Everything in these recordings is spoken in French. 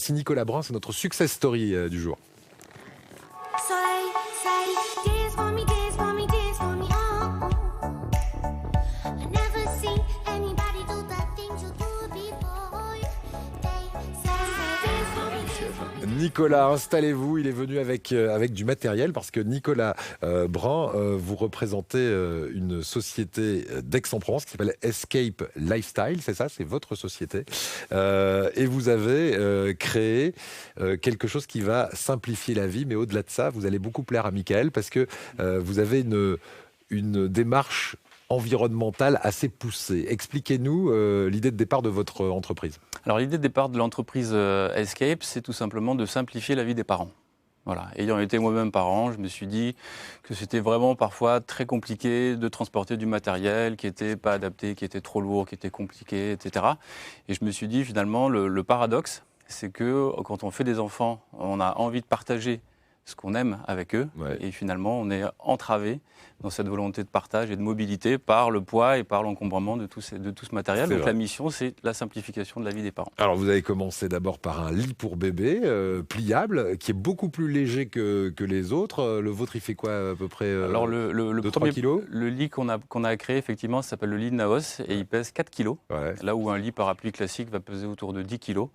Si Nicolas Brun, c'est notre success story du jour. Nicolas, installez-vous, il est venu avec du matériel parce que Nicolas Brun, vous représentez une société d'Aix-en-Provence qui s'appelle Escape Lifestyle, c'est ça, c'est votre société. Et vous avez créé quelque chose qui va simplifier la vie, mais au-delà de ça, vous allez beaucoup plaire à Michael parce que vous avez une démarche environnementale assez poussée. Expliquez-nous l'idée de départ de votre entreprise. Alors l'idée de départ de l'entreprise Escape, c'est tout simplement de simplifier la vie des parents. Voilà. Ayant été moi-même parent, je me suis dit que c'était vraiment parfois très compliqué de transporter du matériel qui n'était pas adapté, qui était trop lourd, qui était compliqué, etc. Et je me suis dit finalement, le paradoxe, c'est que quand on fait des enfants, on a envie de partager ce qu'on aime avec eux, ouais. Et finalement on est entravé dans cette volonté de partage et de mobilité par le poids et par l'encombrement de tout ce matériel. Donc la mission, c'est la simplification de la vie des parents. Alors vous avez commencé d'abord par un lit pour bébé pliable, qui est beaucoup plus léger que les autres. Le vôtre, il fait quoi à peu près? Alors le 3 kilos. Le lit qu'on a créé, effectivement, s'appelle le lit de Naos et il pèse 4 kilos. Ouais. Là où un lit parapluie classique va peser autour de 10 kilos.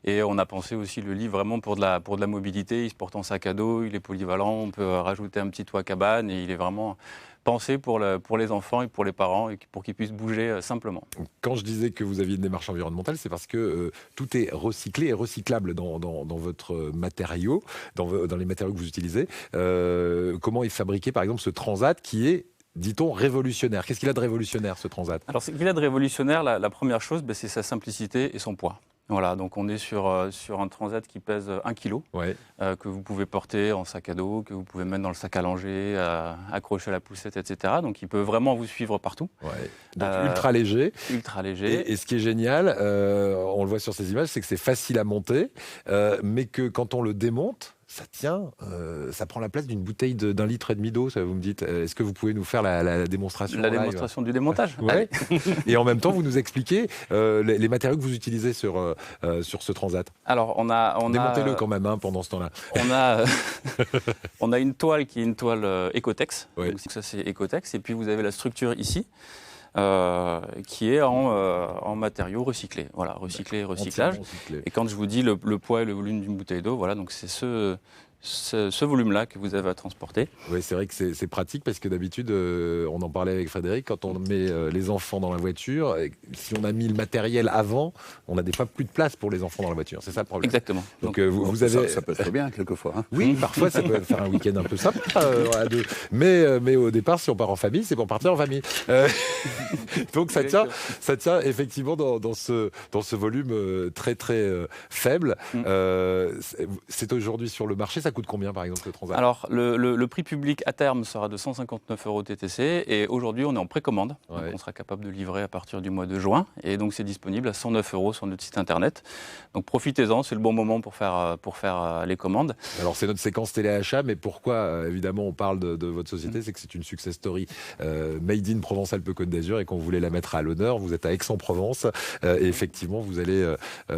Et on a pensé aussi le lit vraiment pour de la mobilité. Il se porte en sac à dos, il est polyvalent, on peut rajouter un petit toit cabane et il est vraiment pensé pour les enfants et pour les parents et pour qu'ils puissent bouger simplement. Quand je disais que vous aviez une démarche environnementale, c'est parce que tout est recyclé et recyclable dans votre matériau, dans les matériaux que vous utilisez. Comment est fabriqué par exemple ce Transat qui est, dit-on, révolutionnaire? Qu'est-ce qu'il a de révolutionnaire, ce Transat? Alors, ce qu'il a de révolutionnaire, la première chose, c'est sa simplicité et son poids. Voilà, donc on est sur un Transat qui pèse 1 kg, ouais. Que vous pouvez porter en sac à dos, que vous pouvez mettre dans le sac à langer, accrocher à la poussette, etc. Donc il peut vraiment vous suivre partout. Ouais. Donc ultra léger. Ultra léger. Et ce qui est génial, on le voit sur ces images, c'est que c'est facile à monter, mais que quand on le démonte, ça tient, ça prend la place d'une bouteille d'1,5 litre d'eau, ça vous me dites. Est-ce que vous pouvez nous faire la démonstration? La démonstration du démontage. Ouais. Et en même temps, vous nous expliquez les matériaux que vous utilisez sur ce Transat. Alors, démontez-le quand même pendant ce temps-là. On a une toile qui est une toile Ecotex. Ouais. Donc ça, c'est Ecotex. Et puis, vous avez la structure ici. Qui est en matériaux recyclés. Voilà, recyclé et recyclage. Et quand je vous dis le poids et le volume d'une bouteille d'eau, voilà, donc c'est ce volume-là que vous avez à transporter. Oui, c'est vrai que c'est pratique parce que d'habitude, on en parlait avec Frédéric, quand on met les enfants dans la voiture, si on a mis le matériel avant, on n'a des fois plus de place pour les enfants dans la voiture. C'est ça le problème. Exactement. Donc vous avez... ça peut être bien quelquefois. Hein. Oui, parfois ça peut faire un week-end un peu sympa à deux. Mais au départ, si on part en famille, c'est pour partir en famille. Donc ça tient effectivement dans ce volume très très faible. C'est aujourd'hui sur le marché. Ça coûte combien, par exemple, le Transat? Alors, le prix public à terme sera de 159 € TTC et aujourd'hui, on est en précommande. Ouais. Donc on sera capable de livrer à partir du mois de juin et donc c'est disponible à 109 € sur notre site internet. Donc profitez-en, c'est le bon moment pour faire les commandes. Alors, c'est notre séquence téléachat, mais pourquoi, évidemment, on parle de votre société? C'est que c'est une success story made in Provence-Alpes-Côte d'Azur et qu'on voulait la mettre à l'honneur. Vous êtes à Aix-en-Provence et effectivement, vous allez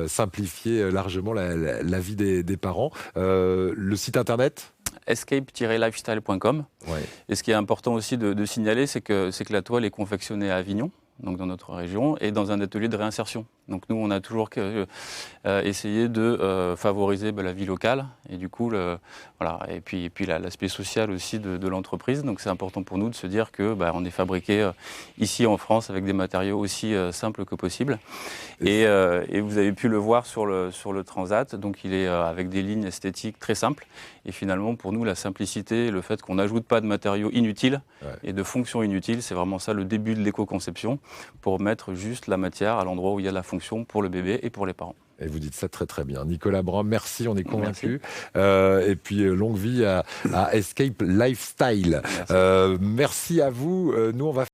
simplifier largement la vie des parents. Le site internet escape-lifestyle.com. Ouais. Et ce qui est important aussi de signaler, c'est que la toile est confectionnée à Avignon, donc dans notre région, et dans un atelier de réinsertion. Donc nous, on a toujours essayé de favoriser la vie locale et du coup, voilà, et puis l'aspect social aussi de l'entreprise. Donc c'est important pour nous de se dire que on est fabriqué ici en France avec des matériaux aussi simples que possible. Et vous avez pu le voir sur le Transat. Donc il est avec des lignes esthétiques très simples. Et finalement, pour nous, la simplicité, le fait qu'on n'ajoute pas de matériaux inutiles et de fonctions inutiles, c'est vraiment ça le début de l'éco-conception, pour mettre juste la matière à l'endroit où il y a la fonction pour le bébé et pour les parents. Et vous dites ça très très bien. Nicolas Brun, merci, on est convaincus. Et puis longue vie à Escape Lifestyle. Merci à vous. Nous, on va